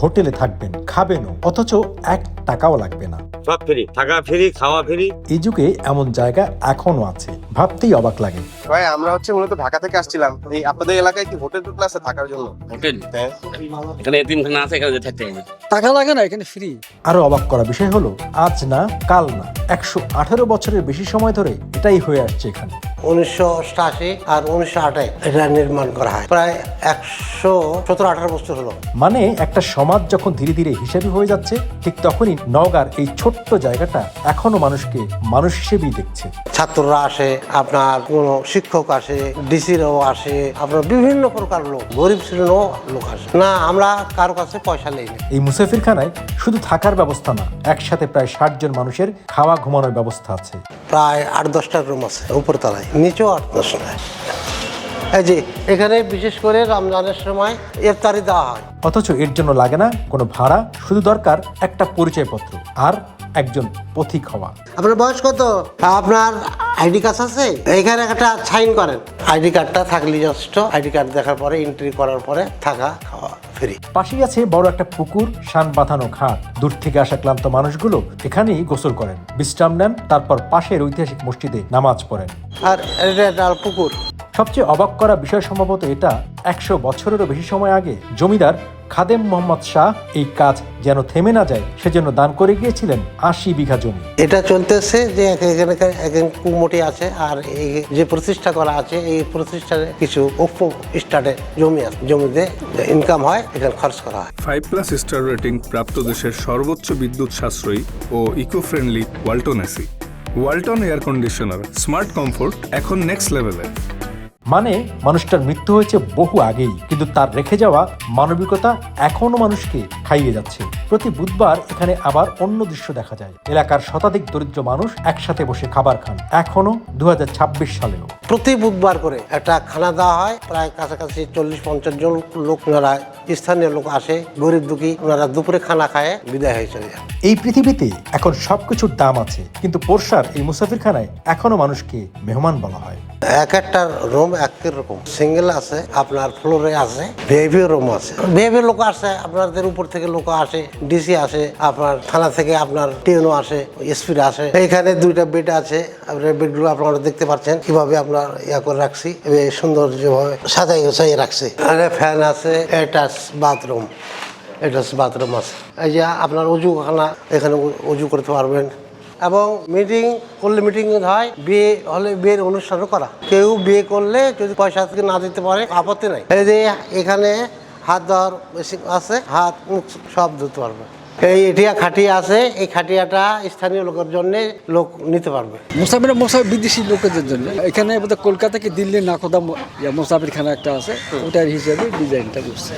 হোটেলে থাকবেন, খাবেনও, অথচ 1 টাকাও লাগবে না। সব ফ্রি, থাকা ফ্রি, খাওয়া ফ্রি। এই যুগে এমন জায়গা এখনো আছে, ভাবতেই অবাক লাগে। ভাই আমরা মূলত ঢাকা থেকে আসছিলাম। এই আপনাদের এলাকায় কি হোটেল টোটেল আছে থাকার জন্য? হোটেল হ্যাঁ। এখানে এতিমখানা আছে, এখানে থাকতে হবে। টাকা লাগে না, এখানে ফ্রি। আরো অবাক করা বিষয় হলো, আজ না কাল না, 118 বছরের বেশি সময় ধরে এটাই হয়ে আসছে এখানে। 1988 আর 1928 এটা নির্মাণ করা হয়, প্রায় 117-18 বছর হলো। মানে একটা সমাজ যখন ধীরে ধীরে হিসেবে হয়ে যাচ্ছে, ঠিক তখনই নওগাঁর এই ছোট্ট জায়গাটা এখনো মানুষকে মানুষ হিসেবেই দেখছে। ছাত্ররা আসে, আপনার কোনো শিক্ষক আসে, ডিসিরাও আসে, আপনার বিভিন্ন প্রকার লোক, গরিব শ্রেণীরও লোক আসে না। আমরা কারো কাছে পয়সা নেই না। এই মুসাফিরখানায় শুধু থাকার ব্যবস্থা না, একসাথে প্রায় 60 জন মানুষের খাওয়া ঘুমানোর ব্যবস্থা আছে। প্রায় 8-10টা রুম আছে উপরতলায়, নিচেও 8-10টা। এই যে এখানে বিশেষ করে রমজানের সময় ইফতারি দেওয়া হয়। অথচ এর জন্য লাগে না কোনো ভাড়া, শুধু দরকার একটা পরিচয়পত্র আর একজন পথিক হওয়া। আপনার বয়স কত? আপনার আইডি কার্ড আছে? এখানে একটা সাইন করেন। আইডি কার্ডটা থাকলে যথেষ্ট। আইডি কার্ড দেখার পরে এন্ট্রি করার পরে থাকা খাওয়া ফ্রি। পাশেই আছে বড় একটা পুকুর, শান বাঁধানো ঘাট। দূর থেকে আসা ক্লান্ত মানুষগুলো এখানেই গোসল করেন, বিশ্রাম নেন, তারপর পাশের ঐতিহাসিক মসজিদে নামাজ পড়েন। আর এটা একটা পুকুর। সবচেয়ে অবাক করা বিষয় সম্ভবত এটা, 100 বছরেরও বেশি সময় আগে জমিদার খাদেম মোহাম্মদ শাহ এই কাজ যেন থেমে না যায় সেজন্য দান করে গিয়েছিলেন 80 বিঘা জমি। এটা চলতেছে যে এখানে কুমোটি আছে, আর এই যে প্রতিষ্ঠা করা আছে এই প্রতিষ্ঠানে কিছু অল্প স্টার্টে জমি আছে, জমিতে ইনকাম হয়, এখানে খরচ করা হয়। 5+ স্টার রেটিং প্রাপ্ত দেশের সর্বোচ্চ বিদ্যুৎ সাশ্রয়ী ও eco friendly Walton AC. Walton air conditioner, smart comfort এখন নেক্সট লেভেলে। মানে মানুষটার মৃত্যু হয়েছে বহু আগেই, কিন্তু তার রেখে যাওয়া মানবিকতা এখনো মানুষকে খাইয়ে যাচ্ছে। প্রতি বুধবার এখানে আবার অন্য দৃশ্য দেখা যায়। এলাকার শতাধিক দরিদ্র মানুষ একসাথে বসে খাবার খান, এখনো 2026 সালেও। প্রতি বুধবার করে একটা খানা দেওয়া হয়, প্রায় কাছাকাছি 40-50 জন লোক, ওনারা স্থানীয় লোক আসে, গরিব দুঃখী, ওনারা দুপুরে খানা খায় বিদায় হয়ে চলে যায়। এই পৃথিবীতে এখন সবকিছুর দাম আছে, কিন্তু পোরশার এই মুসাফিরখানায় এখনো মানুষকে মেহমান বলা হয়। এক একটা রুম এক রকম, সিঙ্গেল আছে, আপনার ফ্লোরে আছে, ভিআইপি রুম আছে। ভিআইপি লোক আসে, আপনাদের উপর থেকে লোক আসে, ডিসি আসে, আপনার থানা থেকে আপনার টিএনও আসে, এসপি আসে। এখানে 2টা বেড আছে, আপনার বেডগুলো আপনারা দেখতে পাচ্ছেন কিভাবে আমরা ইয়া করে রাখছি, সুন্দর যেভাবে সাজাই গোছাই রাখছি। এখানে ফ্যান আছে, অ্যাটাচ বাথরুম, অ্যাটাচ বাথরুম আছে। এই যে আপনার অজুখানা, এখানে অজু করতে পারবেন। এবং মিটিং করলে মিটিং হয়, বিয়ে হলে বিয়ের অনুষ্ঠানও করা। কেউ বিয়ে করলে যদি পয়সা থেকে না দিতে পারে আপত্তি নাই। এই যে এখানে হাত ধোয়ার মেশিন আছে, হাত মুখ সব ধুতে পারবে। এই এটিয়া খাটিয়া আছে, এই খাটিয়াটা স্থানীয় লোকের জন্য লোক নিতে পারবে। মুসাফির বিদেশি লোকেদের জন্য। এখানে কলকাতা কি দিল্লি নাকোদা মুসাফিরখানা একটা আছে, ওটার হিসেবে ডিজাইনটা করছে।